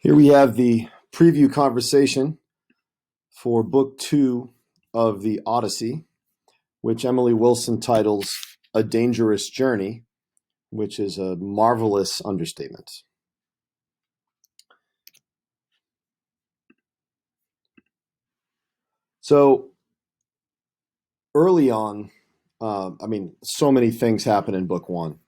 Here we have the preview conversation for Book 2 of the Odyssey, which Emily Wilson titles A Dangerous Journey, which is a marvelous understatement. So early on, so many things happen in Book 1.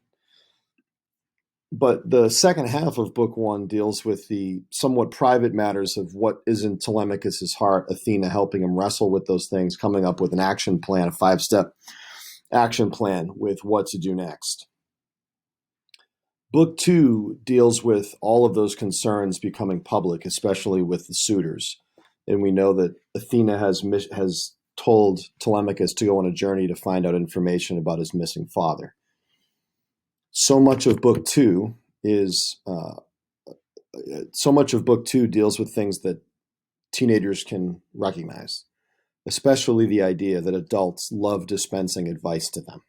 But the second half of Book 1 deals with the somewhat private matters of what is in Telemachus's heart, Athena helping him wrestle with those things, coming up with an action plan, a 5-step action plan with what to do next. Book 2 deals with all of those concerns becoming public, especially with the suitors. And we know that Athena has told Telemachus to go on a journey to find out information about his missing father. So much of Book 2 deals with things that teenagers can recognize, especially the idea that adults love dispensing advice to them.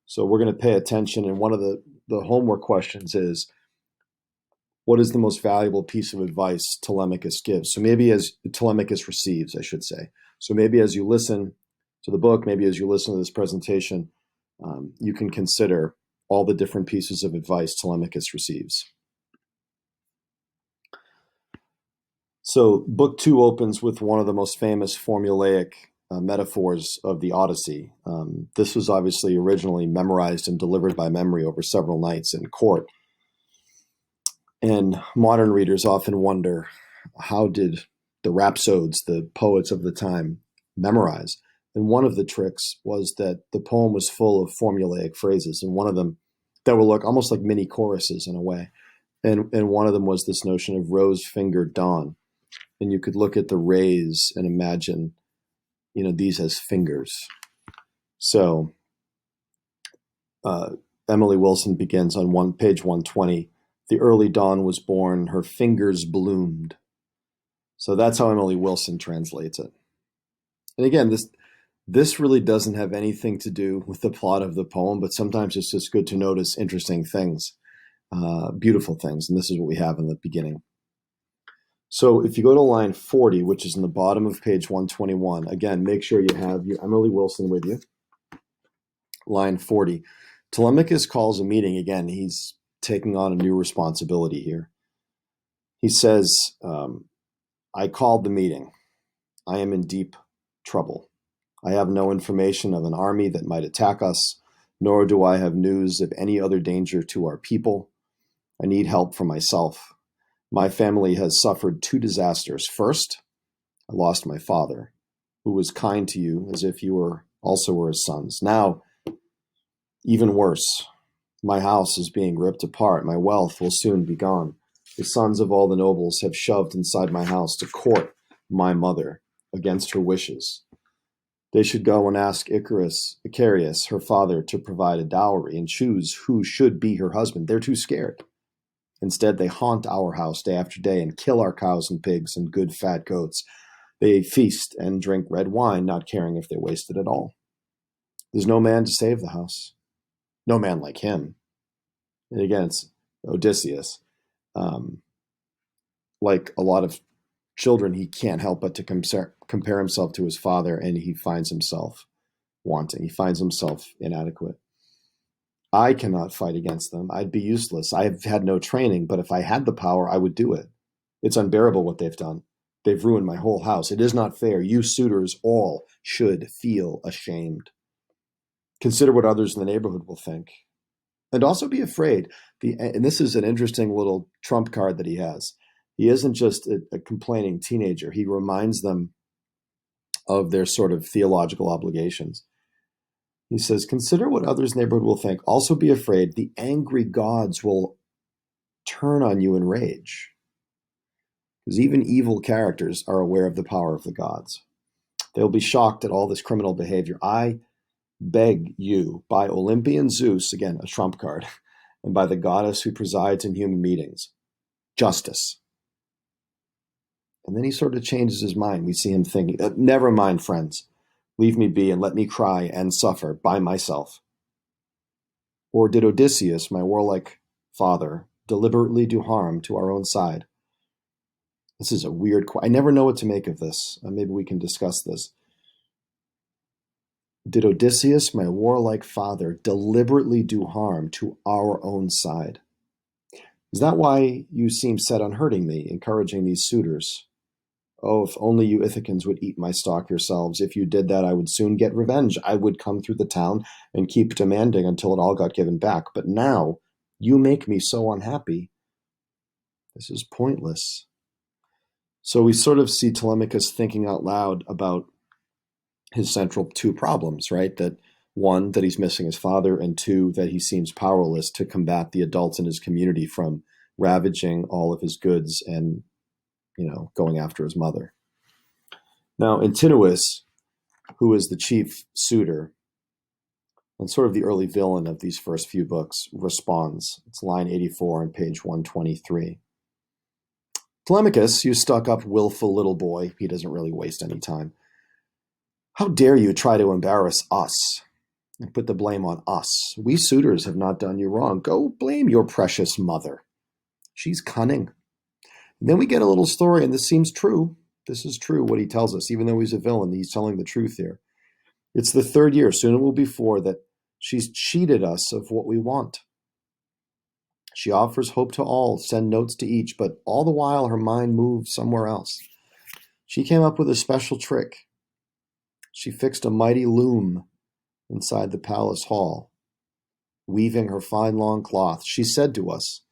So we're going to pay attention, and one of the homework questions is, what is the most valuable piece of advice Telemachus gives? So maybe as Telemachus receives, I should say. So maybe as you listen to the book, maybe as you listen to this presentation, you can consider all the different pieces of advice Telemachus receives. So Book 2 opens with one of the most famous formulaic metaphors of the Odyssey. This was obviously originally memorized and delivered by memory over several nights in court. And modern readers often wonder, how did the rhapsodes, the poets of the time, memorize? And one of the tricks was that the poem was full of formulaic phrases, and one of them that were almost like mini choruses in a way. And one of them was this notion of rose-fingered dawn. And you could look at the rays and imagine, these as fingers. So Emily Wilson begins on page 120. The early dawn was born, her fingers bloomed. So that's how Emily Wilson translates it. And again, this really doesn't have anything to do with the plot of the poem, but sometimes it's just good to notice interesting things, beautiful things. And this is what we have in the beginning. So if you go to line 40, which is in the bottom of page 121, again, make sure you have your Emily Wilson with you. Line 40. Telemachus calls a meeting again. He's taking on a new responsibility here. He says, I called the meeting. I am in deep trouble. I have no information of an army that might attack us, nor do I have news of any other danger to our people. I need help for myself. My family has suffered 2 disasters. First, I lost my father, who was kind to you as if you were his sons. Now, even worse, my house is being ripped apart. My wealth will soon be gone. The sons of all the nobles have shoved inside my house to court my mother against her wishes. They should go and ask Icarius, her father, to provide a dowry and choose who should be her husband. They're too scared. Instead, they haunt our house day after day and kill our cows and pigs and good fat goats. They feast and drink red wine, not caring if they waste it at all. There's no man to save the house. No man like him. And again, it's Odysseus. Like a lot of children, he can't help but to compare himself to his father, and he finds himself wanting. He finds himself inadequate. I cannot fight against them. I'd be useless. I have had no training, but if I had the power, I would do it. It's unbearable what they've done. They've ruined my whole house. It is not fair. You suitors all should feel ashamed. Consider what others in the neighborhood will think. And also be afraid. And this is an interesting little trump card that he has. He isn't just a complaining teenager. He reminds them of their sort of theological obligations. He says, consider what others in the neighborhood will think. Also be afraid. The angry gods will turn on you in rage. Because even evil characters are aware of the power of the gods. They'll be shocked at all this criminal behavior. I beg you, by Olympian Zeus, again, a trump card, and by the goddess who presides in human meetings, justice. And then he sort of changes his mind. We see him thinking, never mind, friends. Leave me be and let me cry and suffer by myself. Or did Odysseus, my warlike father, deliberately do harm to our own side? This is a weird I never know what to make of this. Maybe we can discuss this. Did Odysseus, my warlike father, deliberately do harm to our own side? Is that why you seem set on hurting me, encouraging these suitors? Oh, if only you Ithacans would eat my stock yourselves. If you did that, I would soon get revenge. I would come through the town and keep demanding until it all got given back. But now you make me so unhappy. This is pointless. So we sort of see Telemachus thinking out loud about his central two problems, right? That one, that he's missing his father, and two, that he seems powerless to combat the adults in his community from ravaging all of his goods and, going after his mother. Now, Antinous, who is the chief suitor and sort of the early villain of these first few books, responds. It's line 84 on page 123. Telemachus, you stuck-up, willful little boy, he doesn't really waste any time. How dare you try to embarrass us and put the blame on us? We suitors have not done you wrong. Go blame your precious mother. She's cunning. And then we get a little story, and this seems true. This is true, what he tells us. Even though he's a villain, he's telling the truth here. It's the third year, soon it will be four, that she's cheated us of what we want. She offers hope to all, send notes to each, but all the while her mind moves somewhere else. She came up with a special trick. She fixed a mighty loom inside the palace hall, weaving her fine long cloth. She said to us,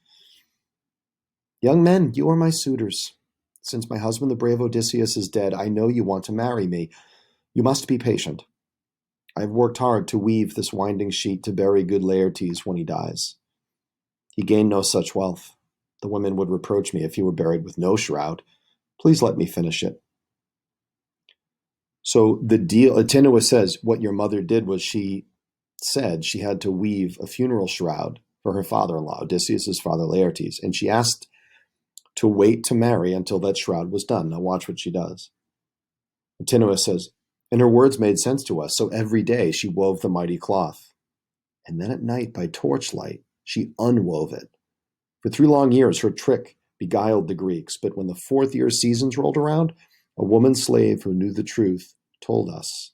young men, you are my suitors. Since my husband, the brave Odysseus, is dead, I know you want to marry me. You must be patient. I have worked hard to weave this winding sheet to bury good Laertes when he dies. He gained no such wealth. The women would reproach me if he were buried with no shroud. Please let me finish it. So the deal, Antinous says, what your mother did was she said she had to weave a funeral shroud for her father-in-law, Odysseus' father Laertes, and she asked to wait to marry until that shroud was done. Now watch what she does. Antinous says, and her words made sense to us, so every day she wove the mighty cloth. And then at night, by torchlight, she unwove it. For 3 long years, her trick beguiled the Greeks, but when the 4th year seasons rolled around, a woman slave who knew the truth told us.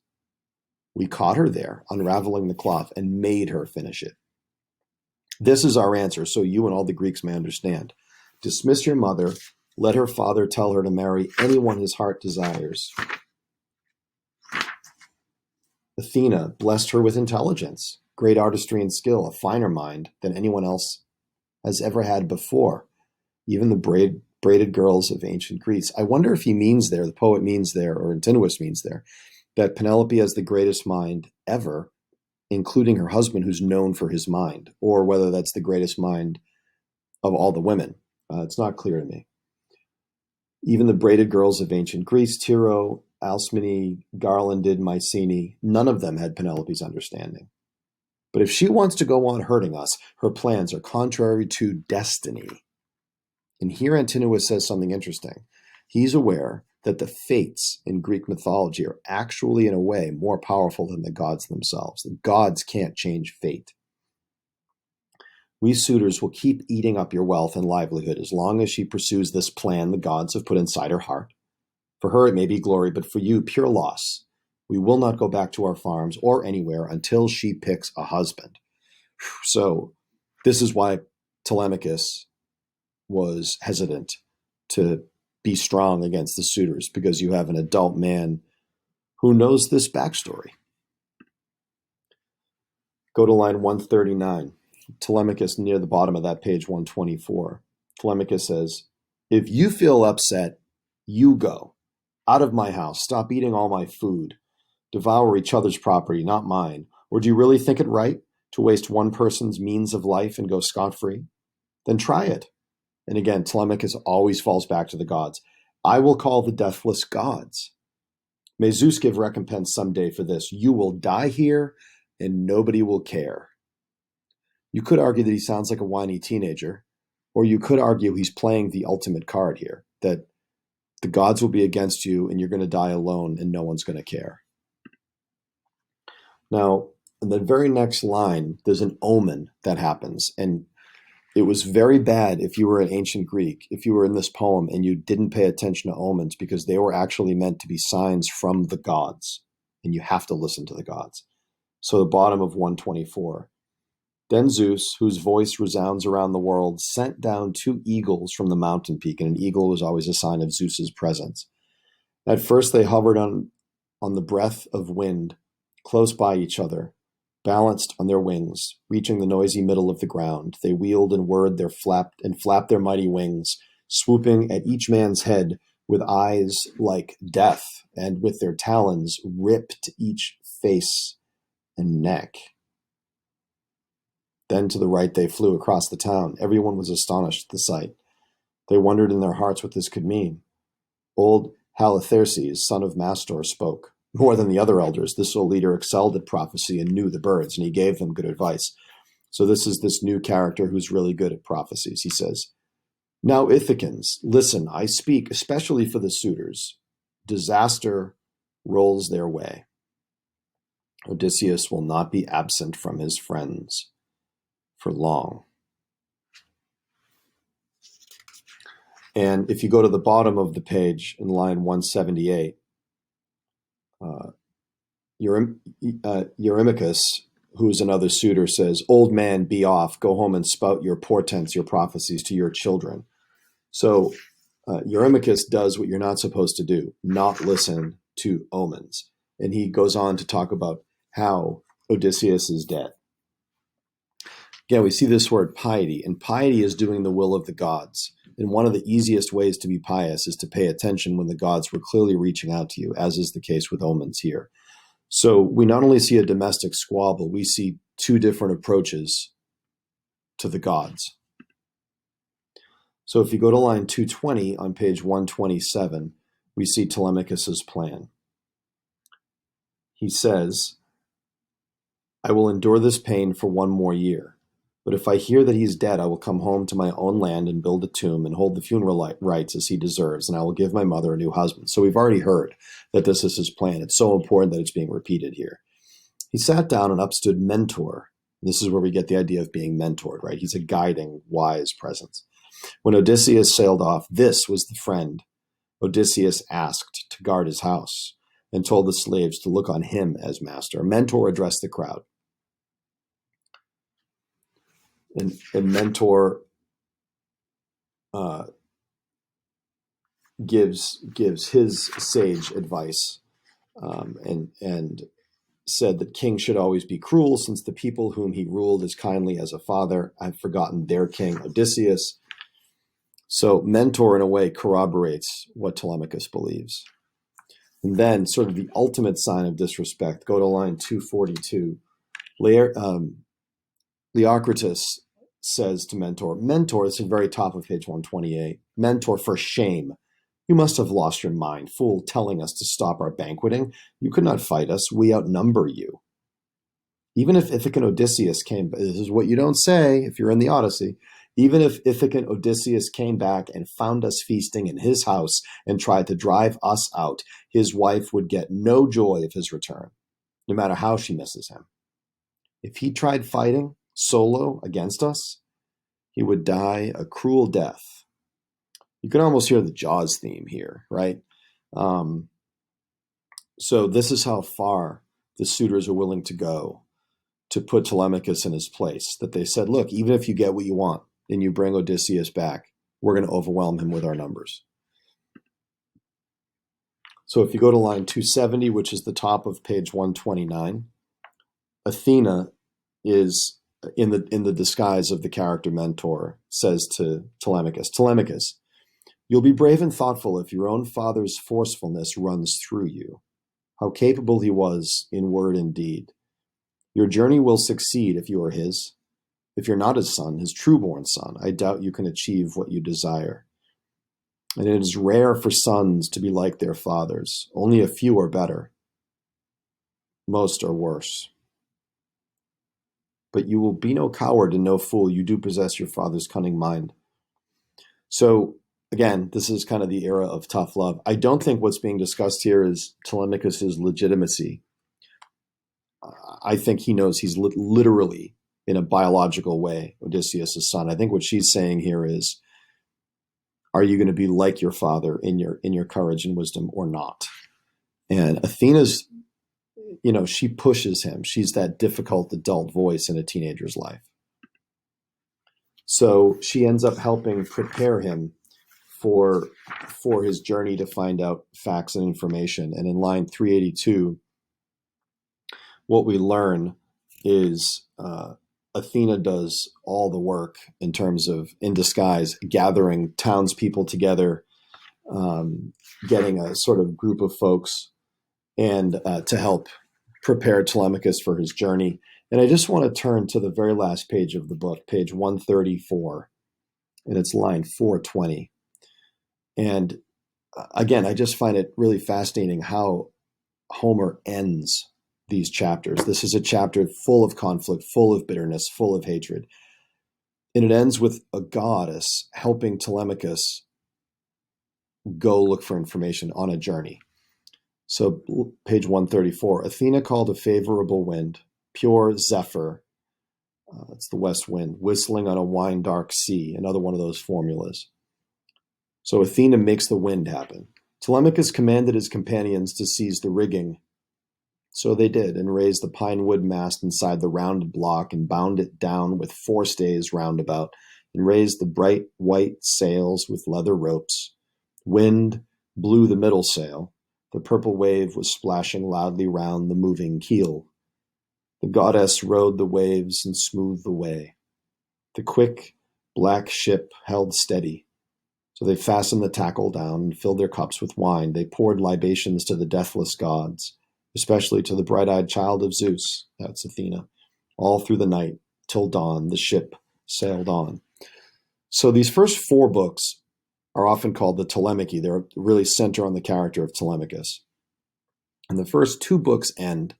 We caught her there, unraveling the cloth, and made her finish it. This is our answer, so you and all the Greeks may understand. Dismiss your mother, let her father tell her to marry anyone his heart desires. Athena blessed her with intelligence, great artistry and skill, a finer mind than anyone else has ever had before, even the braided girls of ancient Greece. I wonder if he means there, the poet means there, or Antinous means there, that Penelope has the greatest mind ever, including her husband who's known for his mind, or whether that's the greatest mind of all the women. It's not clear to me. Even the braided girls of ancient Greece, Tiro, Alcmene, garlanded Mycenae, none of them had Penelope's understanding. But if she wants to go on hurting us, her plans are contrary to destiny. And here Antinous says something interesting. He's aware that the fates in Greek mythology are actually, in a way, more powerful than the gods themselves. The gods can't change fate. We suitors will keep eating up your wealth and livelihood as long as she pursues this plan the gods have put inside her heart. For her it may be glory, but for you, pure loss. We will not go back to our farms or anywhere until she picks a husband. So this is why Telemachus was hesitant to be strong against the suitors, because you have an adult man who knows this backstory. Go to line 139. Telemachus, near the bottom of that page 124. Telemachus says, if you feel upset, you go. Out of my house. Stop eating all my food. Devour each other's property, not mine. Or do you really think it right to waste one person's means of life and go scot-free? Then try it. And again, Telemachus always falls back to the gods. I will call the deathless gods. May Zeus give recompense someday for this. You will die here, and nobody will care. You could argue that he sounds like a whiny teenager, or you could argue he's playing the ultimate card here, that the gods will be against you and you're going to die alone and no one's going to care. Now, in the very next line, there's an omen that happens. And it was very bad if you were in ancient Greek, if you were in this poem and you didn't pay attention to omens, because they were actually meant to be signs from the gods, and you have to listen to the gods. So the bottom of 124. Then Zeus, whose voice resounds around the world, sent down 2 eagles from the mountain peak, and an eagle was always a sign of Zeus's presence. At first they hovered on the breath of wind, close by each other, balanced on their wings, reaching the noisy middle of the ground. They wheeled and whirred their flapped their mighty wings, swooping at each man's head with eyes like death, and with their talons ripped each face and neck. Then to the right they flew across the town. Everyone was astonished at the sight. They wondered in their hearts what this could mean. Old Halitherses, son of Mastor, spoke. More than the other elders, this old leader excelled at prophecy and knew the birds, and he gave them good advice. So this is this new character who's really good at prophecies. He says, "Now, Ithacans, listen, I speak especially for the suitors. Disaster rolls their way. Odysseus will not be absent from his friends for long." And if you go to the bottom of the page in line 178, Eurymachus, who's another suitor, says, "Old man, be off. Go home and spout your portents, your prophecies to your children." So Eurymachus does what you're not supposed to do, not listen to omens. And he goes on to talk about how Odysseus is dead. Again, we see this word piety, and piety is doing the will of the gods. And one of the easiest ways to be pious is to pay attention when the gods were clearly reaching out to you, as is the case with omens here. So we not only see a domestic squabble, we see 2 different approaches to the gods. So if you go to line 220 on page 127, we see Telemachus's plan. He says, "I will endure this pain for 1 more year. But if I hear that he's dead, I will come home to my own land and build a tomb and hold the funeral rites as he deserves, and I will give my mother a new husband." So we've already heard that this is his plan. It's so important that it's being repeated here. He sat down and up stood Mentor. This is where we get the idea of being mentored, right? He's a guiding, wise presence. When Odysseus sailed off, this was the friend Odysseus asked to guard his house and told the slaves to look on him as master. Mentor addressed the crowd. And Mentor gives his sage advice, and said that kings should always be cruel, since the people whom he ruled as kindly as a father have forgotten their king Odysseus. So Mentor, in a way, corroborates what Telemachus believes. And then, sort of the ultimate sign of disrespect, go to line 242. Leocritus says to Mentor, it's the very top of page 128, "Mentor, for shame. You must have lost your mind, fool, telling us to stop our banqueting. You could not fight us. We outnumber you. Even if Ithaca and Odysseus came, this is what you don't say if you're in the Odyssey, even if Ithaca and Odysseus came back and found us feasting in his house and tried to drive us out, his wife would get no joy of his return, no matter how she misses him. If he tried fighting solo against us, he would die a cruel death." You can almost hear the Jaws theme here, right? So this is how far the suitors are willing to go to put Telemachus in his place, that they said, look, even if you get what you want and you bring Odysseus back, we're going to overwhelm him with our numbers. So if you go to line 270, which is the top of page 129, Athena is in the disguise of the character Mentor, says to Telemachus, "You'll be brave and thoughtful if your own father's forcefulness runs through you. How capable he was in word and deed. Your journey will succeed if you are his. If you're not his son, his true-born son, I doubt you can achieve what you desire. And it is rare for sons to be like their fathers. Only a few are better. Most are worse. But you will be no coward and no fool. You do possess your father's cunning mind." So again, this is kind of the era of tough love. I don't think what's being discussed here is Telemachus's legitimacy. I think he knows he's literally in a biological way, Odysseus' son. I think what she's saying here is, are you going to be like your father in your courage and wisdom or not? And Athena's, she pushes him. She's that difficult adult voice in a teenager's life. So she ends up helping prepare him for his journey to find out facts and information. And in line 382, what we learn is Athena does all the work in terms of, in disguise, gathering townspeople together, getting a sort of group of folks, and to help prepare Telemachus for his journey. And I just want to turn to the very last page of the book, page 134, and it's line 420. And again, I just find it really fascinating how Homer ends these chapters. This is a chapter full of conflict, full of bitterness, full of hatred. And it ends with a goddess helping Telemachus go look for information on a journey. So page 134, Athena called a favorable wind, pure zephyr. It's the west wind, whistling on a wine dark sea, another one of those formulas. So Athena makes the wind happen. Telemachus commanded his companions to seize the rigging. So they did, and raised the pine wood mast inside the rounded block and bound it down with forestays roundabout, and raised the bright white sails with leather ropes. Wind blew the middle sail. The purple wave was splashing loudly round the moving keel. The goddess rode the waves and smoothed the way. The quick, black ship held steady. So they fastened the tackle down and filled their cups with wine. They poured libations to the deathless gods, especially to the bright-eyed child of Zeus, that's Athena. All through the night, till dawn, the ship sailed on. So these first 4 books are often called the Telemachy. They're really center on the character of Telemachus. And the first 2 books end.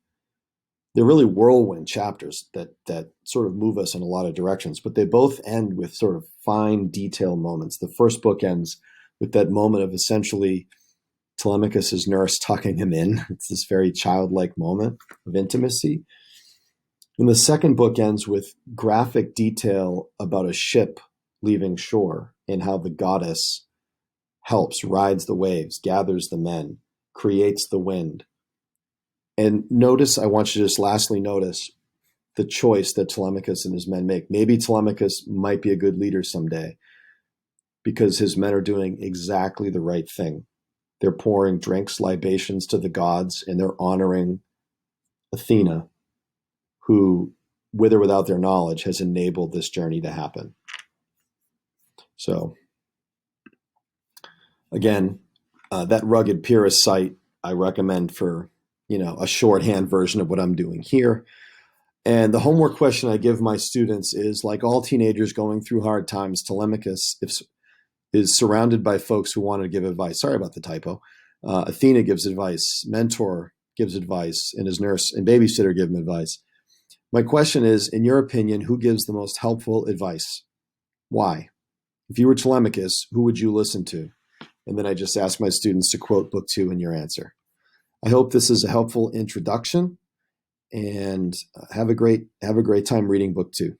They're really whirlwind chapters that sort of move us in a lot of directions, but they both end with sort of fine detail moments. The first book ends with that moment of essentially Telemachus' nurse tucking him in. It's this very childlike moment of intimacy. And the second book ends with graphic detail about a ship leaving shore and how the goddess helps, rides the waves, gathers the men, creates the wind. And notice, I want you to just lastly notice the choice that Telemachus and his men make. Maybe Telemachus might be a good leader someday because his men are doing exactly the right thing. They're pouring drinks, libations to the gods, and they're honoring Athena, who, with or without their knowledge, has enabled this journey to happen. So, again, that rugged Pyrrhus site I recommend for a shorthand version of what I'm doing here. And the homework question I give my students is, like all teenagers going through hard times, Telemachus is surrounded by folks who want to give advice. Sorry about the typo. Athena gives advice, mentor gives advice, and his nurse and babysitter give him advice. My question is, in your opinion, who gives the most helpful advice? Why? If you were Telemachus, who would you listen to? And then I just ask my students to quote book 2 in your answer. I hope this is a helpful introduction, and have a great time reading book 2.